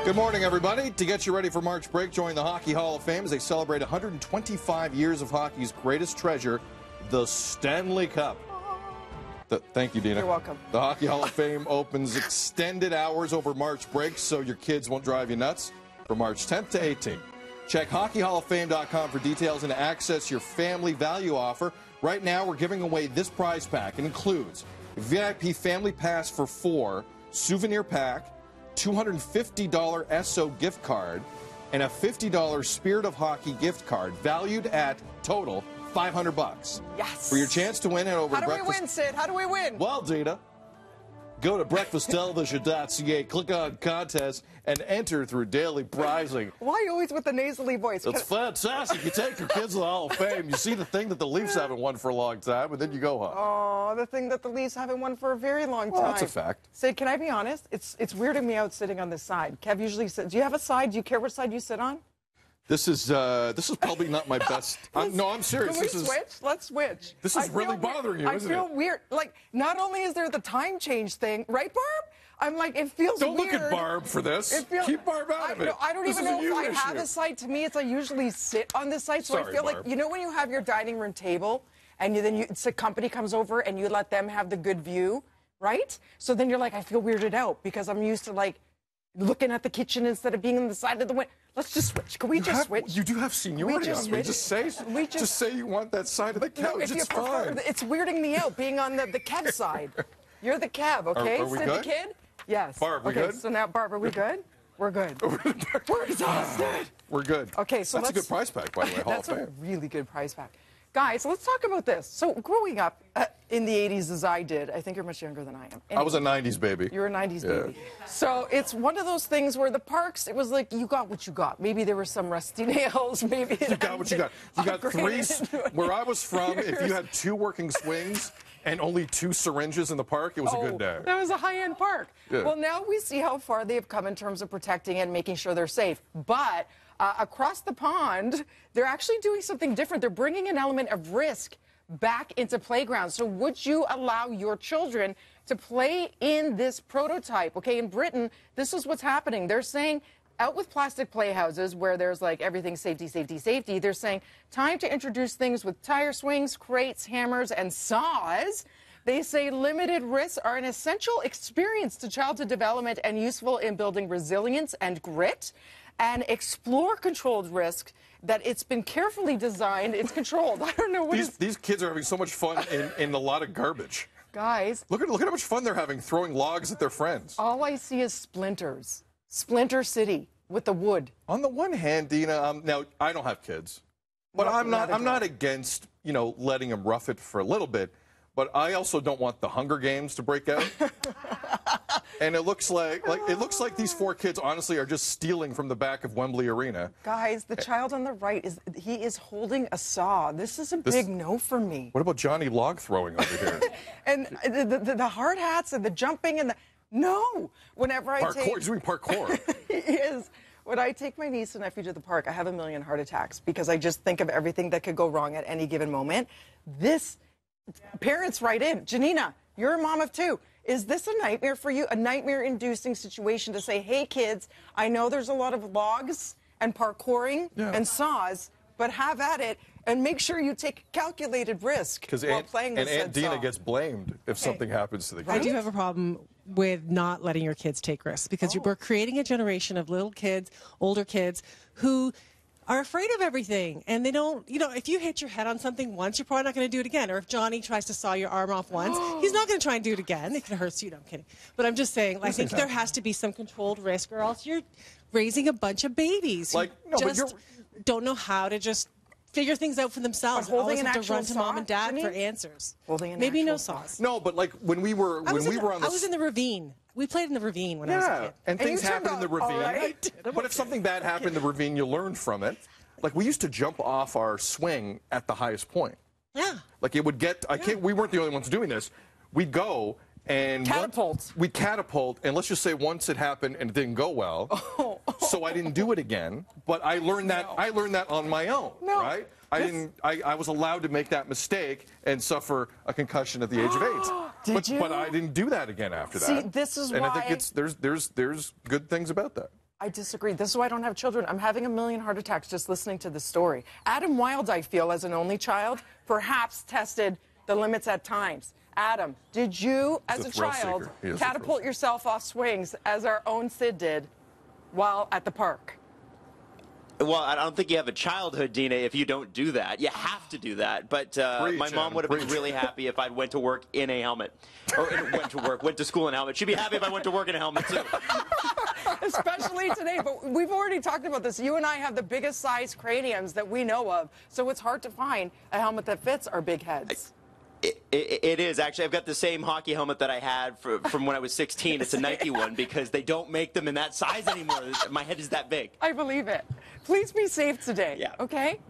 Good morning, everybody. To get you ready for March break, join the Hockey Hall of Fame as they celebrate 125 years of hockey's greatest treasure, the Stanley Cup. Thank you, Dina. You're welcome. The Hockey Hall of Fame opens extended hours over March break so your kids won't drive you nuts from March 10th to 18th. Check hockeyhalloffame.com for details and to access your family value offer. Right now, we're giving away this prize pack. It includes a VIP family pass for 4, souvenir pack, $250 Esso gift card, and a $50 Spirit of Hockey gift card valued at total $500. Yes. For your chance to win, head over to breakfast. How do we win, Sid? How do we win? Well, Dina, go to breakfasttelevision.ca, click on contest, and enter through daily prizing. Why always with the nasally voice? It's fantastic. You take your kids to the Hall of Fame, you see the thing that the Leafs haven't won for a long time, and then you go home. Oh, the thing that the Leafs haven't won for a very long time. Well, that's a fact. Sid, can I be honest? It's weirding me out sitting on this side. Kev usually sits. Do you have a side? Do you care what side you sit on? This is probably not my best. No, I'm serious. Can we switch? Let's switch. This is really bothering you, isn't it? I feel weird. Like, not only is there the time change thing, right, Barb? I'm like, it feels Don't weird. look at Barb for this. Keep Barb out of it. No, I don't even know if I have issue. a side. To me, it's I usually sit on this side, so Sorry, I feel Barb. like, you know when you have your dining room table, and it's a company comes over, and you let them have the good view, right? So then you're like, I feel weirded out, because I'm used to, like, looking at the kitchen instead of being on the side of the window. Let's just switch. Can we just switch? You do have seniority on me. Just say you want that side of the couch. No, if it's you prefer, fine. It's weirding me out being on the Kev side. You're the Kev, okay? Are we Sid good? the kid? Yes. Barb, we okay, good? So now, Barb, are we good? We're good. We're exhausted. We're good. Okay, so that's a good prize pack, by the way. Hall That's of a Fame. really good prize pack. Guys, let's talk about this. So growing up in the 80s as I did, I think you're much younger than I am. Anyway, I was a 90s baby. You're a 90s baby. So it's one of those things where the parks, it was like, you got what you got. Maybe there were some rusty nails. Maybe You got what you got. You got 3. Where I was from, if you had 2 working swings and only 2 syringes in the park, it was a good day. That was a high-end park. Yeah. Well, now we see how far they've come in terms of protecting and making sure they're safe. But across the pond, they're actually doing something different. They're bringing an element of risk back into playgrounds. So would you allow your children to play in this prototype? Okay, in Britain, this is what's happening. They're saying out with plastic playhouses where there's like everything safety, safety, safety. They're saying time to introduce things with tire swings, crates, hammers, and saws. They say limited risks are an essential experience to childhood development and useful in building resilience and grit. And explore controlled risk that it's been carefully designed. It's controlled. I don't know what These kids are having so much fun in a lot of garbage. Guys. Look at how much fun they're having throwing logs at their friends. All I see is splinters. Splinter City with the wood. On the one hand, Dina, now I don't have kids, but I'm not against, letting them rough it for a little bit. But I also don't want the Hunger Games to break out. And it looks like these 4 kids honestly are just stealing from the back of Wembley Arena. Guys, the child on the right is holding a saw. This is a big no for me. What about Johnny log throwing over here? And the hard hats and the jumping and the no. Whenever I take he's doing parkour. He is. When I take my niece and nephew to the park, I have a million heart attacks because I just think of everything that could go wrong at any given moment. Parents write in, Janina, you're a mom of 2. Is this a nightmare for you? A nightmare-inducing situation to say, hey, kids, I know there's a lot of logs and parkouring and saws, but have at it and make sure you take calculated risk while playing with Aunt Dina gets blamed if something happens to the kids. I do have a problem with not letting your kids take risks because we're creating a generation of little kids, older kids who are afraid of everything, and they don't, if you hit your head on something once, you're probably not going to do it again. Or if Johnny tries to saw your arm off once, he's not going to try and do it again if it hurts you. No, I'm kidding. But I'm just saying, I think there has to be some controlled risk, or else you're raising a bunch of babies who don't know how to just figure things out for themselves. But holding always an have to actual run to mom and dad for answers. Holding an Maybe no actual sauce. No, but like when we were on the... I was in the ravine. We played in the ravine when I was a kid. And things happen in the ravine. Right. But if something bad happened in the ravine, you learn from it. Like, we used to jump off our swing at the highest point. Yeah. Like, it would get... we weren't the only ones doing this. We'd go and... We'd catapult, and let's just say once it happened and it didn't go well, so I didn't do it again. But I learned that on my own, right? I was allowed to make that mistake and suffer a concussion at the age of 8. But I didn't do that again after that. See, this is why... And I think there's good things about that. I disagree. This is why I don't have children. I'm having a million heart attacks just listening to the story. Adam Wilde, I feel, as an only child, perhaps tested the limits at times. Adam, did you, as a child, catapult yourself off swings, as our own Sid did, while at the park? Well, I don't think you have a childhood, Dina, if you don't do that. You have to do that. But my mom would have been really happy if I went to work in a helmet. Or went to school in a helmet. She'd be happy if I went to work in a helmet, too. Especially today. But we've already talked about this. You and I have the biggest size craniums that we know of. So it's hard to find a helmet that fits our big heads. It is. Actually, I've got the same hockey helmet that I had from when I was 16. It's a Nike one because they don't make them in that size anymore. My head is that big. I believe it. Please be safe today. Yeah. Okay?